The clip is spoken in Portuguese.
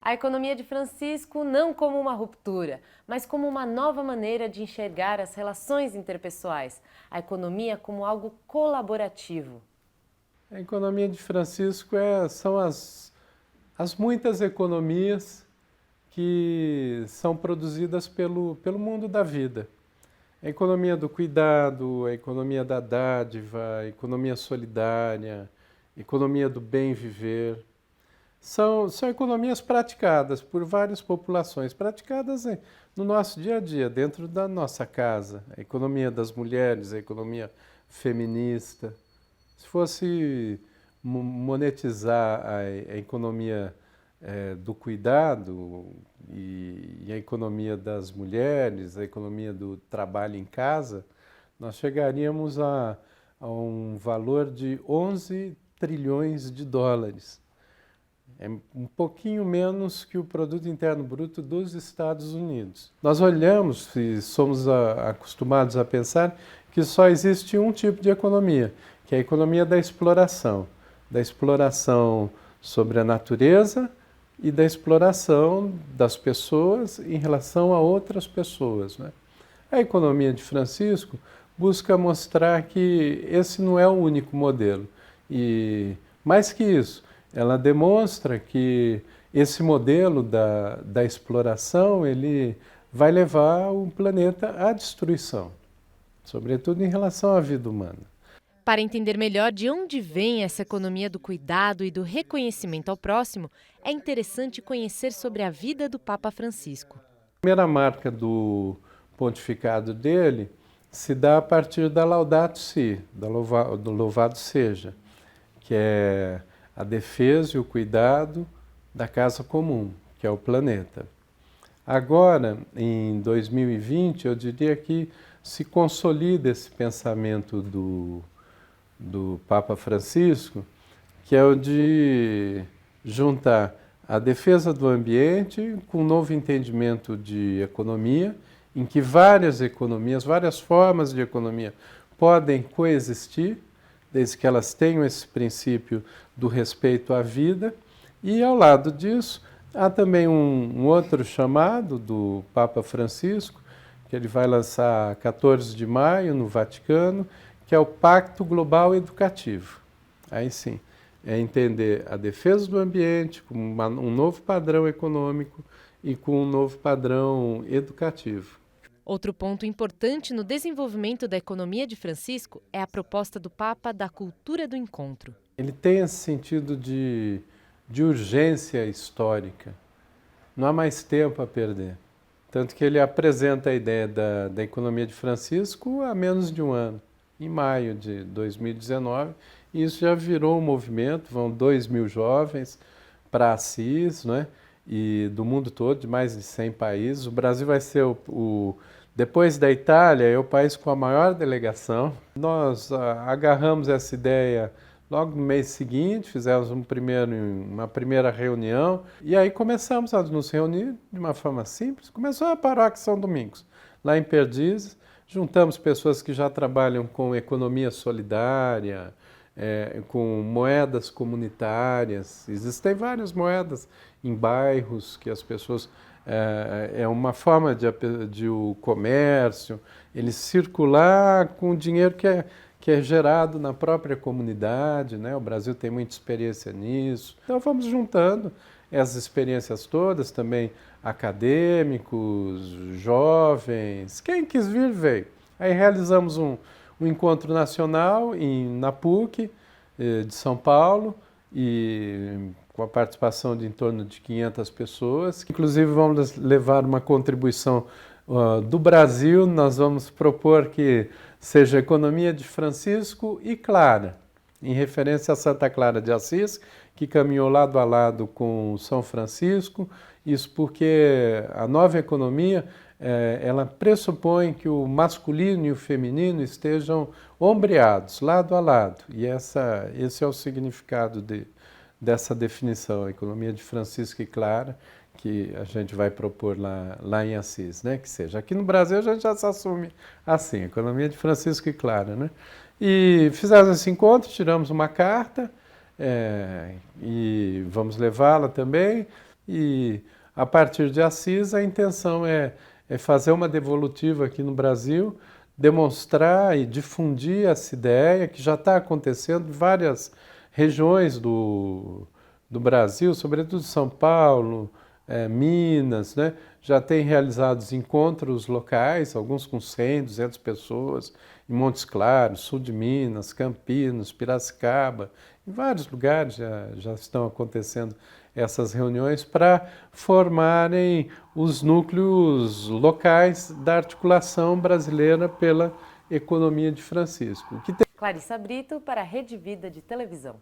A economia de Francisco não como uma ruptura, mas como uma nova maneira de enxergar as relações interpessoais. A economia como algo colaborativo. A economia de Francisco são as muitas economias que são produzidas pelo mundo da vida. A economia do cuidado, a economia da dádiva, a economia solidária, a economia do bem viver. São economias praticadas por várias populações, praticadas no nosso dia a dia, dentro da nossa casa. A economia das mulheres, a economia feminista. Se fosse monetizar a economia do cuidado e a economia das mulheres, a economia do trabalho em casa, nós chegaríamos a um valor de 11 trilhões de dólares. É um pouquinho menos que o produto interno bruto dos Estados Unidos. Nós olhamos e somos acostumados a pensar que só existe um tipo de economia, que é a economia da exploração sobre a natureza e da exploração das pessoas em relação a outras pessoas, né? A economia de Francisco busca mostrar que esse não é o único modelo. E mais que isso, ela demonstra que esse modelo da exploração ele vai levar o planeta à destruição, sobretudo em relação à vida humana. Para entender melhor de onde vem essa economia do cuidado e do reconhecimento ao próximo, é interessante conhecer sobre a vida do Papa Francisco. A primeira marca do pontificado dele se dá a partir da Laudato Si, do Louvado Seja, que é a defesa e o cuidado da casa comum, que é o planeta. Agora, em 2020, eu diria que se consolida esse pensamento do Papa Francisco, que é o de juntar a defesa do ambiente com um novo entendimento de economia, em que várias economias, várias formas de economia podem coexistir, desde que elas tenham esse princípio do respeito à vida. E, ao lado disso, há também um outro chamado do Papa Francisco, que ele vai lançar 14 de maio no Vaticano, que é o Pacto Global Educativo. Aí sim, é entender a defesa do ambiente com um novo padrão econômico e com um novo padrão educativo. Outro ponto importante no desenvolvimento da economia de Francisco é a proposta do Papa da cultura do encontro. Ele tem esse sentido de urgência histórica. Não há mais tempo a perder. Tanto que ele apresenta a ideia da economia de Francisco há menos de um ano, em maio de 2019, e isso já virou um movimento, vão 2.000 jovens para Assis, né? E do mundo todo, de mais de 100 países. O Brasil vai ser depois da Itália, é o país com a maior delegação. Nós agarramos essa ideia logo no mês seguinte, fizemos uma primeira reunião e aí começamos a nos reunir de uma forma simples. Começou a paróquia São Domingos, lá em Perdizes. Juntamos pessoas que já trabalham com economia solidária, com moedas comunitárias. Existem várias moedas em bairros que as pessoas... É uma forma de o comércio, ele circular com o dinheiro que é gerado na própria comunidade, né? O Brasil tem muita experiência nisso. Então vamos juntando essas experiências todas, também acadêmicos, jovens, quem quis vir, veio. Aí realizamos um encontro nacional na PUC de São Paulo, e com a participação de em torno de 500 pessoas. Inclusive vamos levar uma contribuição do Brasil, nós vamos propor que seja a economia de Francisco e Clara, em referência a Santa Clara de Assis, que caminhou lado a lado com São Francisco. Isso porque a nova economia ela pressupõe que o masculino e o feminino estejam ombreados, lado a lado. E esse é o significado dessa definição, a economia de Francisco e Clara, que a gente vai propor lá em Assis, né? Que seja. Aqui no Brasil a gente já se assume assim, economia de Francisco e Clara, né? E fizemos esse encontro, tiramos uma carta e vamos levá-la também. E a partir de Assis, a intenção é fazer uma devolutiva aqui no Brasil, demonstrar e difundir essa ideia que já está acontecendo em várias regiões do Brasil, sobretudo São Paulo, Minas, né? Já tem realizados encontros locais, alguns com 100, 200 pessoas, em Montes Claros, sul de Minas, Campinas, Piracicaba, em vários lugares já estão acontecendo essas reuniões para formarem os núcleos locais da articulação brasileira pela economia de Francisco. Clarissa Brito para a Rede Vida de Televisão.